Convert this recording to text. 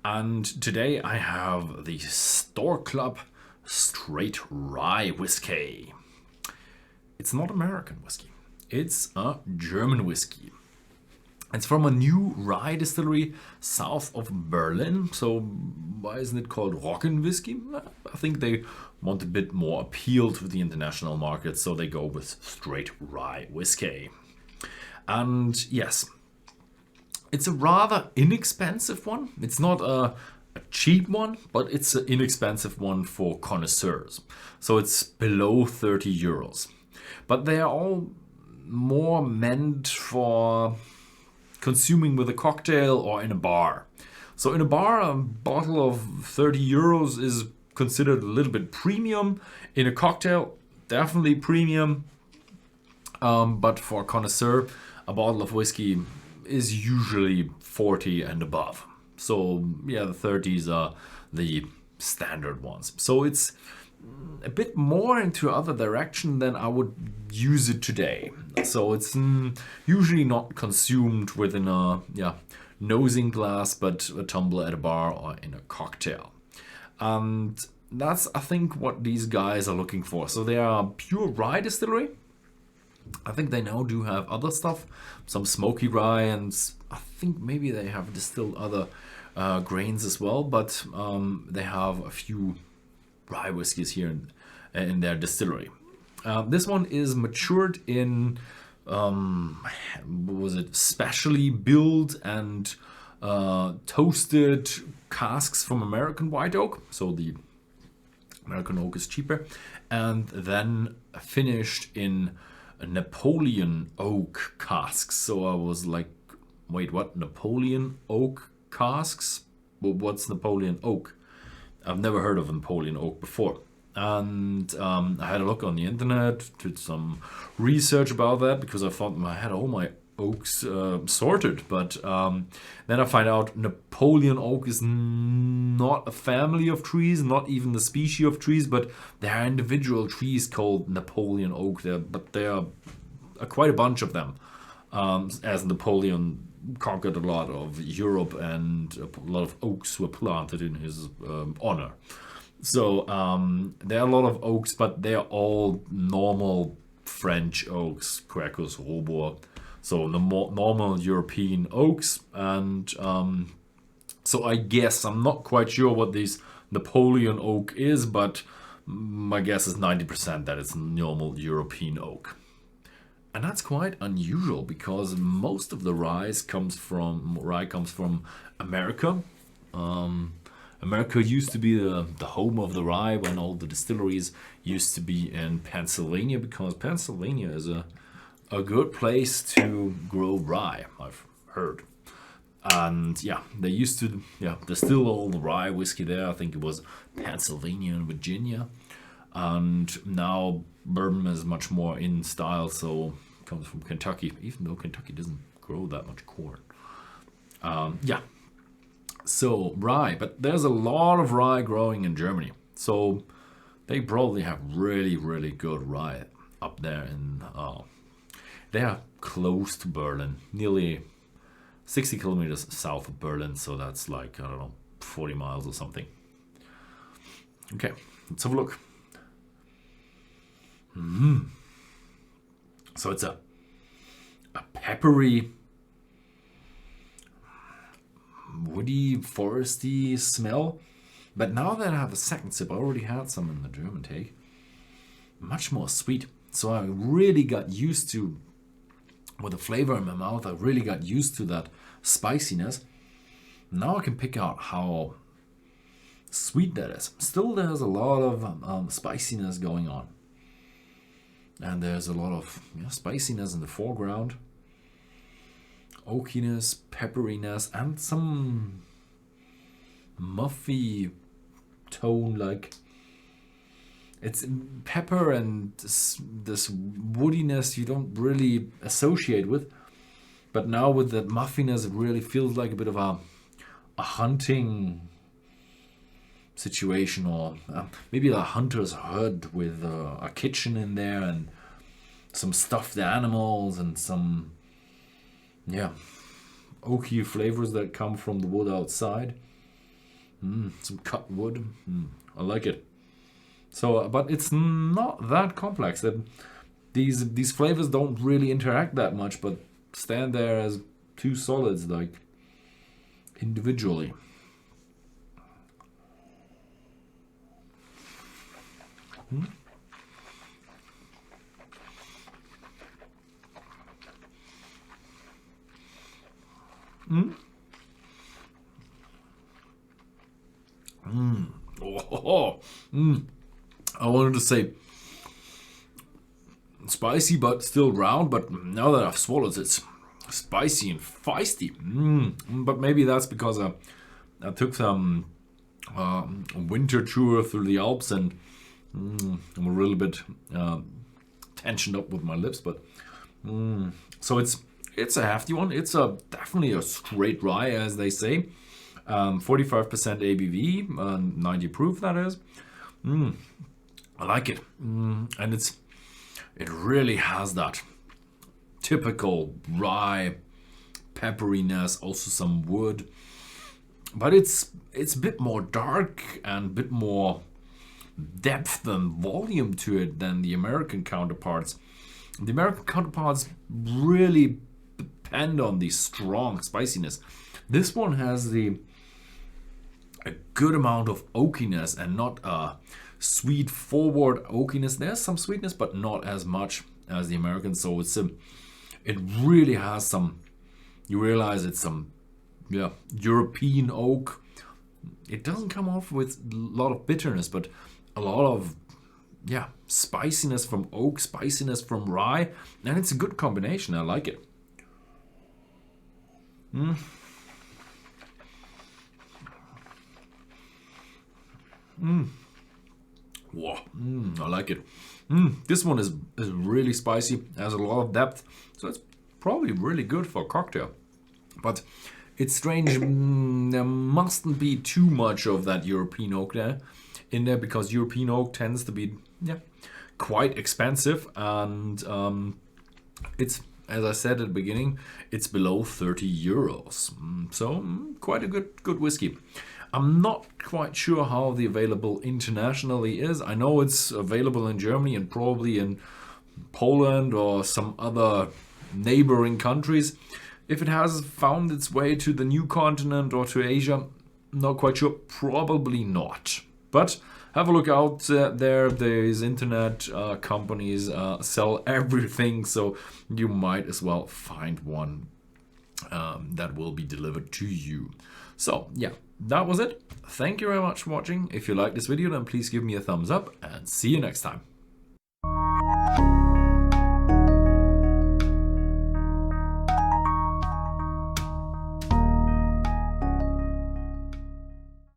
And today I have the Stork Club Straight Rye whiskey. It's not American whiskey, it's a German whiskey. It's from a new rye distillery south of Berlin. So why isn't it called Roggen whiskey? I think they want a bit more appeal to the international market, so they go with straight rye whiskey. And yes, it's a rather inexpensive one. It's not a cheap one, but it's an inexpensive one for connoisseurs. So it's below 30 euros. But they are all more meant for consuming with a cocktail or in a bar. So in a bar, a bottle of 30 euros is considered a little bit premium. In a cocktail, definitely premium. But for a connoisseur, a bottle of whiskey is usually 40 and above. So yeah, the 30s are the standard ones. So it's a bit more into other direction than I would use it today. So it's usually not consumed within a nosing glass, but a tumbler at a bar or in a cocktail. And that's, I think, what these guys are looking for. So they are pure rye distillery. I think they now do have other stuff, some smoky rye, and I think maybe they have distilled other grains as well, but they have a few rye whiskies here in their distillery. This one is matured in, specially built and toasted casks from American white oak. So the American oak is cheaper, and then finished in Napoleon oak casks. So I was like, wait, what? Napoleon oak casks? Well, what's Napoleon oak? I've never heard of Napoleon oak before. And I had a look on the internet, did some research about that because I thought I had all my oaks sorted. But then I find out Napoleon oak is not a family of trees, not even the species of trees, but there are individual trees called Napoleon oak there. But there are quite a bunch of them, as Napoleon conquered a lot of Europe and a lot of oaks were planted in his honor. So there are a lot of oaks, but they're all normal French oaks, Quercus robur. So the more normal European oaks. And so I guess I'm not quite sure what this Napoleon oak is, but my guess is 90% that it's normal European oak. And that's quite unusual because most of the rye comes from America. America used to be the home of the rye when all the distilleries used to be in Pennsylvania, because Pennsylvania is a good place to grow rye, I've heard. And yeah, they used to distill all the rye whiskey there. I think it was Pennsylvania and Virginia. And now bourbon is much more in style, so it comes from Kentucky, even though Kentucky doesn't grow that much corn. So rye, but there's a lot of rye growing in Germany. So they probably have really, really good rye up there. They are close to Berlin, nearly 60 kilometers south of Berlin. So that's like, 40 miles or something. Okay, let's have a look. So it's a peppery, woody, foresty smell. But now that I have a second sip, I already had some in the German take, much more sweet. So I really got used to, with the flavor in my mouth, I really got used to that spiciness. Now I can pick out how sweet that is. Still, there's a lot of spiciness going on. And there's a lot of spiciness in the foreground, oakiness, pepperiness, and some muffy tone. Like it's pepper and this woodiness you don't really associate with. But now with that muffiness, it really feels like a bit of a hunting situation, or maybe a hunter's hut with a kitchen in there and some stuffed animals and some oaky flavors that come from the wood outside. Some cut wood. I like it. So, but it's not that complex. That these flavors don't really interact that much, but stand there as two solids, like individually. I wanted to say spicy, but still round. But now that I've swallowed, it's spicy and feisty. But maybe that's because I took some winter tour through the Alps, and I'm a little bit tensioned up with my lips. But so it's a hefty one. It's definitely a straight rye, as they say. 45% ABV, 90 proof, that is. I like it. And it really has that typical rye pepperiness, also some wood. But it's a bit more dark and a bit more depth and volume to it than the American counterparts. The American counterparts really depend on the strong spiciness. This one has a good amount of oakiness and not a sweet forward oakiness. There's some sweetness, but not as much as the American. So it really has some. You realize it's some European oak. It doesn't come off with a lot of bitterness, but a lot of spiciness from oak, spiciness from rye, and it's a good combination. I like it. Wow, I like it. This one is really spicy, has a lot of depth, so it's probably really good for a cocktail. But it's strange, there mustn't be too much of that European oak in there, because European oak tends to be quite expensive, and it's, as I said at the beginning, it's below 30 euros. So quite a good whiskey. I'm not quite sure how the available internationally is. I know it's available in Germany and probably in Poland or some other neighboring countries. If it has found its way to the new continent or to Asia, not quite sure. Probably not. But have a look out there. There's internet companies sell everything, so you might as well find one that will be delivered to you. So yeah, that was it. Thank you very much for watching. If you like this video, then please give me a thumbs up, and see you next time.